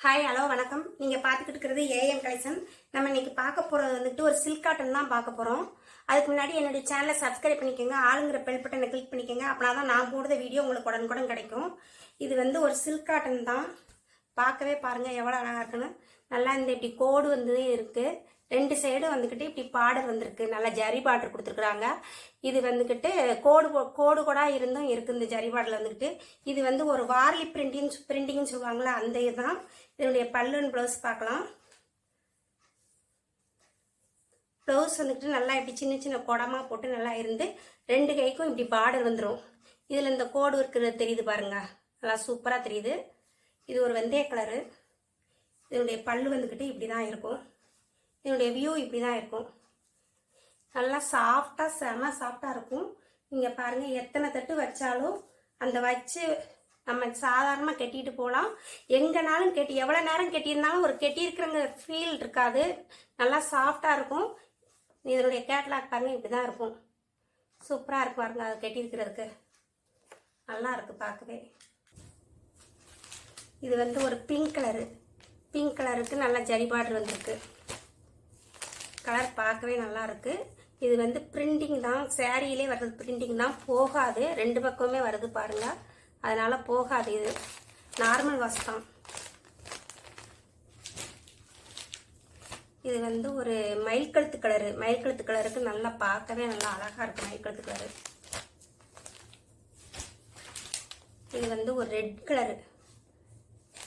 Hi hello வணக்கம். நீங்கள் பார்த்துக்கிட்டு இருக்கிறது ஏஎம் கலெக்ஷன். நம்ம இன்னைக்கு பார்க்க போகிறது வந்துட்டு ஒரு சில்க் காட்டன் தான் பார்க்க போகிறோம். அதுக்கு முன்னாடி என்னுடைய சேனலை சப்ஸ்கிரைப் பண்ணிக்கோங்க, ஆளுங்கிற பெல் பட்டனை கிளிக் பண்ணிக்கோங்க. அப்படின்னா தான் நான் போடுற வீடியோ உங்களுக்கு உடனுக்குடன் கிடைக்கும். இது வந்து ஒரு சில்க் காட்டன் தான். பார்க்கவே பாருங்கள் எவ்வளோ அழகாக இருக்குன்னு. நல்லா இந்த இப்படி கோடு வந்து இருக்குது. ரெண்டு சைடும் வந்துக்கிட்டு இப்படி பார்டர் வந்திருக்கு. நல்லா ஜரி பார்டர் கொடுத்துருக்குறாங்க. இது வந்துக்கிட்டு கோடு இருந்தும் இருக்குது. இந்த ஜரி பார்டரில் வந்துக்கிட்டு இது வந்து ஒரு வார்லி பிரிண்டிங்னு சொல்லுவாங்களா, அந்த இதுதான். இதனுடைய பல்லுன்னு ப்ளவுஸ் பார்க்கலாம். ப்ளவுஸ் வந்துக்கிட்டு நல்லா இப்படி சின்ன சின்ன குடமாக போட்டு நல்லா இருந்து ரெண்டு கைக்கும் இப்படி பார்டர் வந்துடும். இதில் இந்த கோடு இருக்கிறது தெரியுது பாருங்க, நல்லா சூப்பராக தெரியுது. இது ஒரு வெந்தய கலரு. இதனுடைய பல்லு வந்துக்கிட்டு இப்படி தான் இருக்கும். இதனுடைய வியூ இப்படி தான் இருக்கும். நல்லா சாஃப்டாக செம சாஃப்டாக இருக்கும். நீங்கள் பாருங்கள், எத்தனை தட்டு வச்சாலும் அந்த வச்சு நம்ம சாதாரணமாக கட்டிட்டு போகலாம். எங்கேனாலும் எவ்வளோ நேரம் கட்டியிருந்தாலும் ஒரு கெட்டியிருக்கிறங்க ஃபீல் இருக்காது. நல்லா சாஃப்டாக இருக்கும். இதனுடைய கேட்லாக் பாருங்கள், இப்படி தான் இருக்கும். சூப்பராக இருக்கும் பாருங்க, அது கட்டியிருக்கிறதுக்கு நல்லா இருக்குது பார்க்கவே. இது வந்து ஒரு பிங்க் கலரு. பிங்க் கலருக்கு நல்லா ஜரி பார்டர் வந்திருக்கு. கலர் பார்க்கவே நல்லா இருக்கு. இது வந்து பிரிண்டிங் தான், சேரீயிலே வர்றது பிரிண்டிங் தான், போகாது. ரெண்டு பக்கமே வருது பாருங்க, அதனால போகாது. இது நார்மல் வாஷ் தான். இது வந்து ஒரு மயில் கழுத்து கலரு. மயில் கழுத்து கலருக்கு நல்லா பார்க்கவே நல்லா அழகா இருக்கு மயில் கழுத்து கலரு. இது வந்து ஒரு ரெட் கலரு.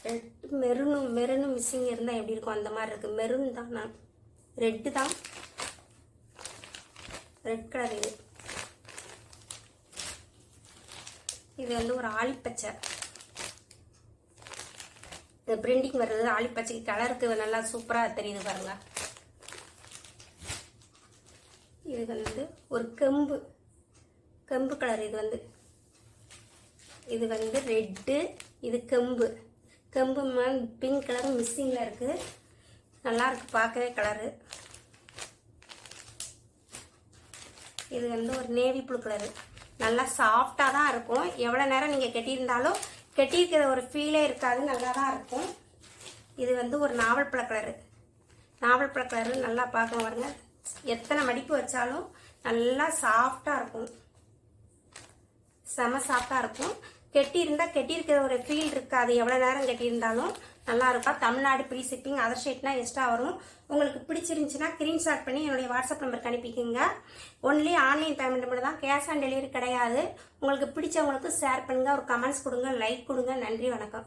ரெட் மெரூனும் மிஸ்ஸிங் இருந்தால் எப்படி இருக்கும் அந்த மாதிரி இருக்கு. மெரூன் தான், நான் ரெட்டு தான், ரெட் கலர். இது வந்து ஒரு ஆலிப்பச்சை. இது பிரிண்டிங் வர்றது ஆலிப்பச்சை கலருக்கு நல்லா சூப்பராக தெரியுது பாருங்க. இது வந்து ஒரு கெம்பு கலர். இது வந்து ரெட்டு. இது கெம்பு பிங்க் கலரும் மிஸ்ஸிங்கில் இருக்குது. நல்லா இருக்கு பார்க்கவே கலரு. இது வந்து ஒரு நேவி ப்ளூ கலரு. நல்லா சாஃப்டாக தான் இருக்கும். எவ்வளோ நேரம் நீங்கள் கட்டியிருந்தாலும் கட்டியிருக்கிற ஒரு ஃபீலே இருக்காது, நல்லா தான் இருக்கும். இது வந்து ஒரு நாவல் பழ கலரு. நல்லா பார்க்க பாருங்க, எத்தனை மடிப்பு வச்சாலும் நல்லா சாஃப்டாக இருக்கும். செம சாஃப்டாக இருக்கும். கட்டியிருக்கிற ஒரு ஃபீல் இருக்காது. எவ்வளோ நேரம் கட்டியிருந்தாலும் நல்லா இருக்கும். தமிழ்நாடு ஃப்ரீ ஷிப்பிங், அதர் ஸ்டேட்னா எக்ஸ்ட்ரா வரும். உங்களுக்கு பிடிச்சிருந்துச்சுன்னா ஸ்க்ரீன்ஷாட் பண்ணி என்னுடைய வாட்ஸ்அப் நம்பருக்கு அனுப்பிக்கோங்க. ஒன்லி ஆன்லைன் பேமெண்ட் மட்டும் தான், கேஷ் ஆன் டெலிவரி கிடையாது. உங்களுக்கு பிடிச்சவங்களுக்கு ஷேர் பண்ணுங்கள், ஒரு கமெண்ட்ஸ் கொடுங்க, லைக் கொடுங்க. நன்றி, வணக்கம்.